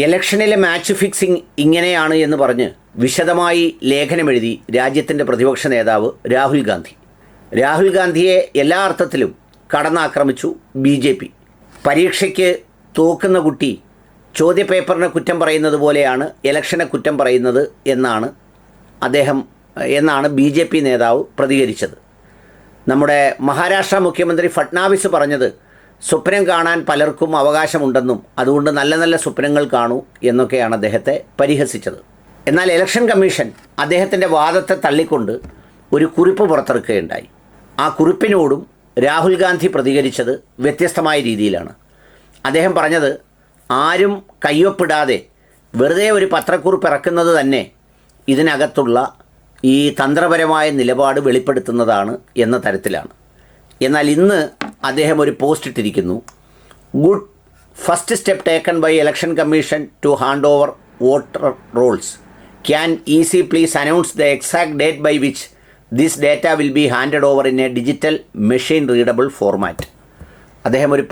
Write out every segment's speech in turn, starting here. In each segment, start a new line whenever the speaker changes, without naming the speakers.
ഇലക്ഷനിലെ match fixing ഇങ്ങനെയാണ് എന്ന് പറഞ്ഞ് വിശദമായി ലേഖനമെഴുതി രാജ്യത്തിൻ്റെ പ്രതിപക്ഷ നേതാവ് രാഹുൽ ഗാന്ധി. രാഹുൽ ഗാന്ധിയെ എല്ലാ അർത്ഥത്തിലും കടന്നാക്രമിച്ചു BJP. പരീക്ഷയ്ക്ക് തോക്കുന്ന കുട്ടി ചോദ്യപേപ്പറിനെ കുറ്റം പറയുന്നത് പോലെയാണ് ഇലക്ഷനെ കുറ്റം പറയുന്നത് എന്നാണ് BJP നേതാവ് പ്രതികരിച്ചത്. നമ്മുടെ മഹാരാഷ്ട്ര മുഖ്യമന്ത്രി ഫട്നാവിസ് പറഞ്ഞത് സ്വപ്നം കാണാൻ പലർക്കും അവകാശമുണ്ടെന്നും അതുകൊണ്ട് നല്ല നല്ല സ്വപ്നങ്ങൾ കാണൂ എന്നൊക്കെയാണ് അദ്ദേഹത്തെ പരിഹസിച്ചത്. എന്നാൽ ഇലക്ഷൻ കമ്മീഷൻ അദ്ദേഹത്തിൻ്റെ വാദത്തെ തള്ളിക്കൊണ്ട് ഒരു കുറിപ്പ് പുറത്തിറക്കുകയുണ്ടായി. ആ കുറിപ്പിനോടും രാഹുൽ ഗാന്ധി പ്രതികരിച്ചത് വ്യത്യസ്തമായ രീതിയിലാണ്. അദ്ദേഹം പറഞ്ഞത് ആരും കയ്യൊപ്പിടാതെ വെറുതെ ഒരു പത്രക്കുറിപ്പ് ഇറക്കുന്നത് തന്നെ ഇതിനകത്തുള്ള ഈ തന്ത്രപരമായ നിലപാട് വെളിപ്പെടുത്തുന്നതാണ് എന്ന തരത്തിലാണ്. എന്നാൽ ഇന്ന് അദ്ദേഹം ഒരു പോസ്റ്റ് ഇട്ടിരിക്കുന്നു. Good first step taken by election commission to hand over voter rolls. Can EC please announce the exact date by which this data will be handed over in a digital machine readable format. അദ്ദേഹം ഒരു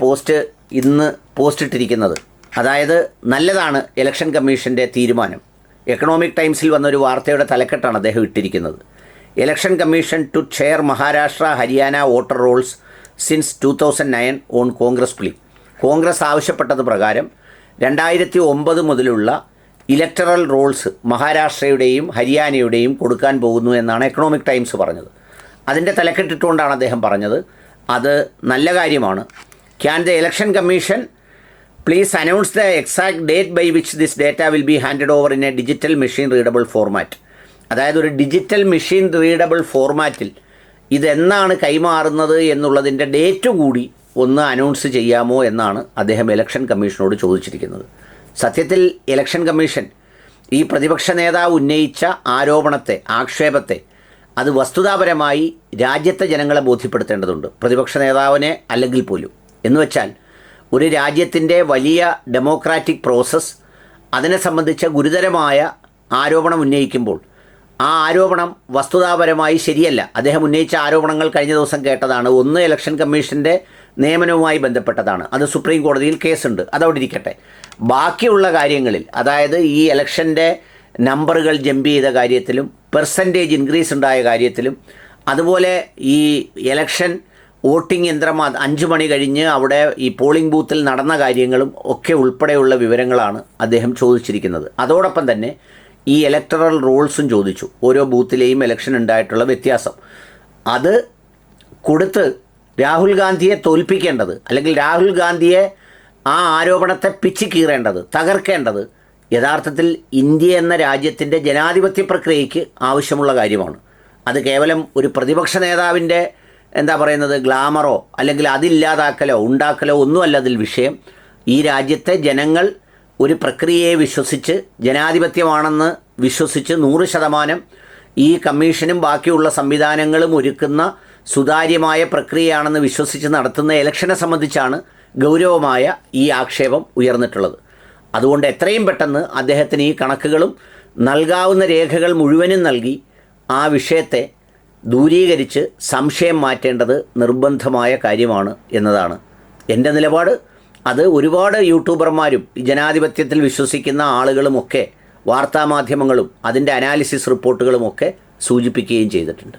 ഇന്ന് post ഇട്ടിരിക്കുന്നത്, അതായത് നല്ലതാണ് election കമ്മീഷൻ്റെ തീരുമാനം. Economic ടൈംസിൽ വന്നൊരു വാർത്തയുടെ തലക്കെട്ടാണ് അദ്ദേഹം ഇട്ടിരിക്കുന്നത്. Election commission to share Maharashtra Haryana voter rolls since 2009 on Congress plea. Congress ആവശ്യപ്പെട്ടത് പ്രകാരം 2009 മുതലുള്ള ഇലക്ടറൽ റോൾസ് മഹാരാഷ്ട്രയുടെയും ഹരിയാനയുടെയും കൊടുക്കാൻ പോകുന്നു എന്നാണ് എക്കണോമിക് ടൈംസ് പറഞ്ഞത്. അതിൻ്റെ തലക്കെട്ടിട്ടുകൊണ്ടാണ് അദ്ദേഹം പറഞ്ഞത് അത് നല്ല കാര്യമാണ്. Can the election commission please announce the exact date by which this data will be handed over in a digital machine readable format. അതായത് ഒരു ഡിജിറ്റൽ മെഷീൻ റീഡബിൾ ഫോർമാറ്റിൽ ഇതെന്നാണ് കൈമാറുന്നത് എന്നുള്ളതിൻ്റെ ഡേറ്റ് കൂടി ഒന്ന് അനൗൺസ് ചെയ്യാമോ എന്നാണ് അദ്ദേഹം ഇലക്ഷൻ കമ്മീഷനോട് ചോദിച്ചിരിക്കുന്നത്. സത്യത്തിൽ ഇലക്ഷൻ കമ്മീഷൻ ഈ പ്രതിപക്ഷ നേതാവ് ഉന്നയിച്ച ആക്ഷേപത്തെ അത് വസ്തുതാപരമായി രാജ്യത്തെ ജനങ്ങളെ ബോധ്യപ്പെടുത്തേണ്ടതുണ്ട്, പ്രതിപക്ഷ നേതാവിനെ അല്ലെങ്കിൽ പോലും. എന്നുവെച്ചാൽ ഒരു രാജ്യത്തിൻ്റെ വലിയ ഡെമോക്രാറ്റിക് പ്രോസസ്സ് അതിനെ സംബന്ധിച്ച ഗുരുതരമായ ആരോപണം ഉന്നയിക്കുമ്പോൾ ആ ആരോപണം വസ്തുതാപരമായി ശരിയല്ല. അദ്ദേഹം ഉന്നയിച്ച ആരോപണങ്ങൾ കഴിഞ്ഞ ദിവസം കേട്ടതാണ്. ഒന്ന് ഇലക്ഷൻ കമ്മീഷൻ്റെ നിയമനവുമായി ബന്ധപ്പെട്ടതാണ്. അത് സുപ്രീം കോടതിയിൽ കേസുണ്ട്, അതവിടെ ഇരിക്കട്ടെ. ബാക്കിയുള്ള കാര്യങ്ങളിൽ, അതായത് ഈ ഇലക്ഷൻ്റെ നമ്പറുകൾ ജമ്പ് ചെയ്ത കാര്യത്തിലും പെർസെൻറ്റേജ് ഇൻക്രീസ് ഉണ്ടായ കാര്യത്തിലും അതുപോലെ ഈ ഇലക്ഷൻ വോട്ടിംഗ് യന്ത്രം 5 മണി കഴിഞ്ഞ് അവിടെ ഈ പോളിംഗ് ബൂത്തിൽ നടന്ന കാര്യങ്ങളും ഒക്കെ ഉൾപ്പെടെയുള്ള വിവരങ്ങളാണ് അദ്ദേഹം ചോദിച്ചിരിക്കുന്നത്. അതോടൊപ്പം തന്നെ ഈ ഇലക്ടറൽ റോൾസും ചോദിച്ചു, ഓരോ ബൂത്തിലെയും ഇലക്ഷൻ ഉണ്ടായിട്ടുള്ള വ്യത്യാസം. അത് കൊടുത്ത് രാഹുൽ ഗാന്ധിയെ തോൽപ്പിക്കേണ്ടത്, അല്ലെങ്കിൽ രാഹുൽ ഗാന്ധിയെ ആ ആരോപണത്തെ പിച്ചി കീറേണ്ടത്, തകർക്കേണ്ടത് യഥാർത്ഥത്തിൽ ഇന്ത്യ എന്ന രാജ്യത്തിൻ്റെ ജനാധിപത്യ പ്രക്രിയയ്ക്ക് ആവശ്യമുള്ള കാര്യമാണ്. അത് കേവലം ഒരു പ്രതിപക്ഷ നേതാവിൻ്റെ ഗ്ലാമറോ അല്ലെങ്കിൽ അതില്ലാതാക്കലോ ഉണ്ടാക്കലോ ഒന്നുമല്ല അതിൽ വിഷയം. ഈ രാജ്യത്തെ ജനങ്ങൾ ഒരു പ്രക്രിയയെ വിശ്വസിച്ച്, ജനാധിപത്യമാണെന്ന് വിശ്വസിച്ച് 100% ഈ കമ്മീഷനും ബാക്കിയുള്ള സംവിധാനങ്ങളും ഒരുക്കുന്ന സുതാര്യമായ പ്രക്രിയയാണെന്ന് വിശ്വസിച്ച് നടത്തുന്ന ഇലക്ഷനെ സംബന്ധിച്ചാണ് ഗൗരവമായ ഈ ആക്ഷേപം ഉയർന്നിട്ടുള്ളത്. അതുകൊണ്ട് എത്രയും പെട്ടെന്ന് അദ്ദേഹത്തിന് ഈ കണക്കുകളും നൽകാവുന്ന രേഖകൾ മുഴുവനും നൽകി ആ വിഷയത്തെ ദൂരീകരിച്ച് സംശയം മാറ്റേണ്ടത് നിർബന്ധമായ കാര്യമാണ് എന്നതാണ് എൻ്റെ നിലപാട്. അത് ഒരുപാട് യൂട്യൂബർമാരും ജനാധിപത്യത്തിൽ വിശ്വസിക്കുന്ന ആളുകളുമൊക്കെ വാർത്താമാധ്യമങ്ങളും അതിൻ്റെ അനാലിസിസ് റിപ്പോർട്ടുകളുമൊക്കെ സൂചിപ്പിക്കുകയും ചെയ്തിട്ടുണ്ട്.